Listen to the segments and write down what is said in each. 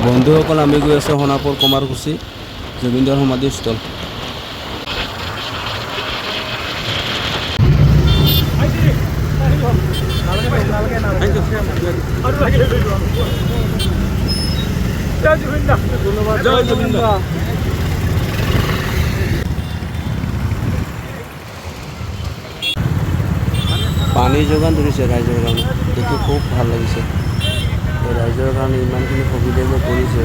বন্ধুসকল আমি গৈ আছোঁ সোণাপুৰ কমাৰকুছি জুবিনদাৰ সমাধিস্থল। জয় জুবিন দা। পানী যোগান ধৰিছে ৰাইজৰ কাৰণে, দেখি খুব ভাল লাগিছে। ৰাইজৰ কাৰণে ইমানখিনি সুবিধা যে কৰিছে,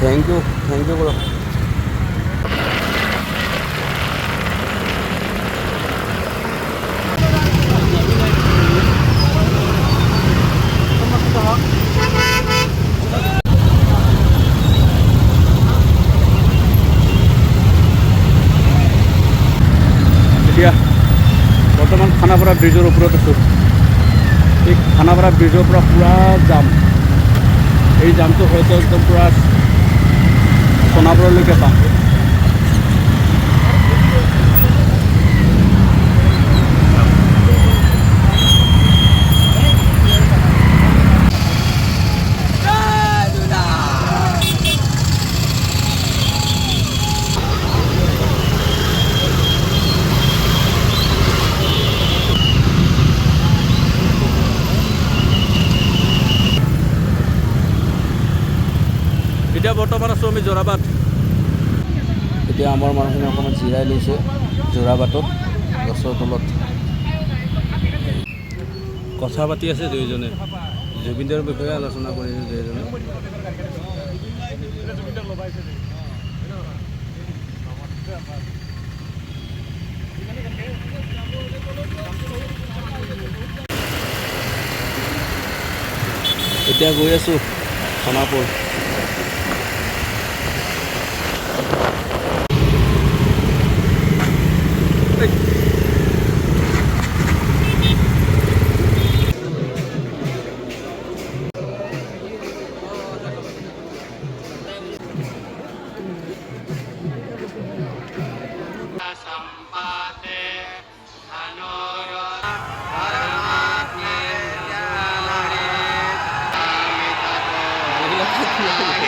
থেংক ইউ বাৰু। এতিয়া বৰ্তমান খানাপাৰা ব্ৰিজৰ ওপৰত আছোঁ। এই খানাপাৰা ব্ৰিজৰ পৰা পূৰা জাম। এই জামটো হয়তো একদম পূৰা সোণাপুৰলৈকে পাম। এতিয়া বৰ্তমান আছোঁ আমি যোৰাবাট। এতিয়া আমাৰ মানুহখিনি অকণমান জিৰাই লৈছে যোৰাবাটত গছৰ তলত কথা পাতি আছে দুয়োজনে। জুবিনদাৰ বিষয়ে আলোচনা কৰিছে দুয়োজনে। এতিয়া গৈ আছোঁ সোণাপুৰ।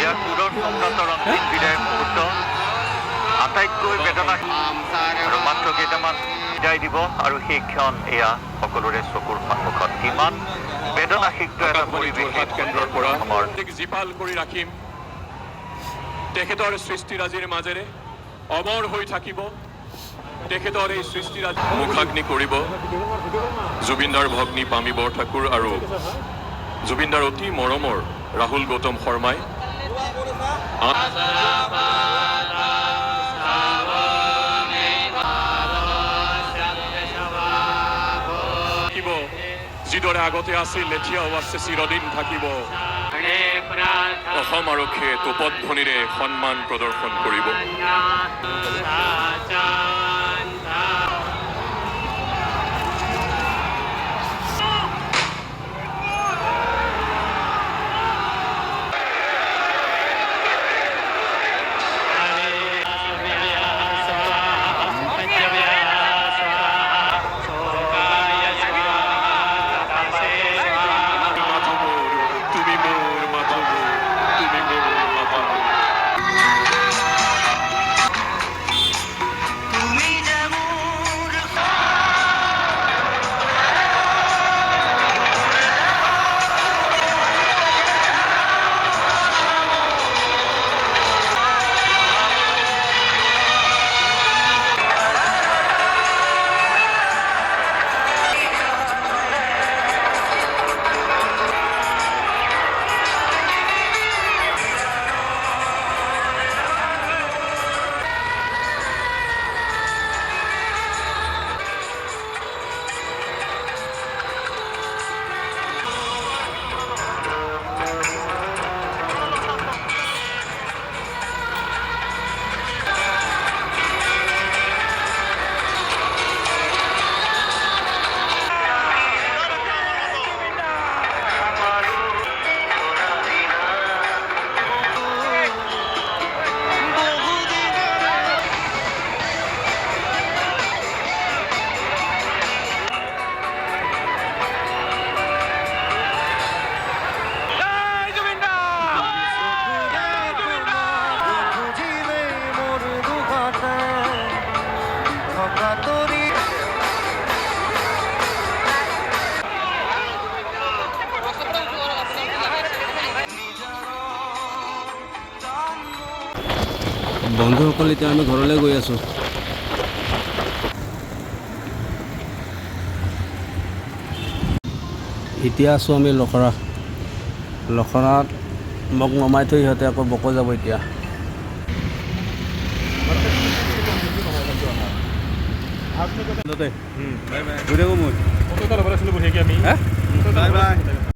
এয়া সুৰৰ সম্ৰাটৰ অন্তিম বিদায় মুহূৰ্ত, আটাইতকৈ বেদনা আৰু মাত্ৰ কেইটামান বিদায় দিব আৰু সেই ক্ষণ এয়া সকলোৰে চকুৰ সন্মুখত। কিমান বেদনাসিক্ত এটা পৰিৱেশ কেন্দ্ৰৰ পৰা জীপাল কৰি ৰাখিম। তেখেতৰ সৃষ্টিৰাজিৰ মাজেৰে অমৰ হৈ থাকিব। তেখেতৰ এই সৃষ্টিৰাজ মুখাগ্নি কৰিব জুবিনদাৰ ভগ্নী পামী বৰঠাকুৰ আৰু জুবিনদাৰ অতি মৰমৰ ৰাহুল গৌতম শৰ্মাই। যিদৰে আগতে আছিল এতিয়াও আছে, চিৰদিন থাকিব। অসম আৰক্ষীয়ে তোপধ্বনিৰে সন্মান প্ৰদৰ্শন কৰিব। তুমি বন্ধুসকল এতিয়া আমি ঘৰলৈ গৈ আছোঁ। এতিয়া আছোঁ আমি লখৰাত মোক নমাই থৈ সিহঁতে আকৌ বকো যাব এতিয়া। Bye bye.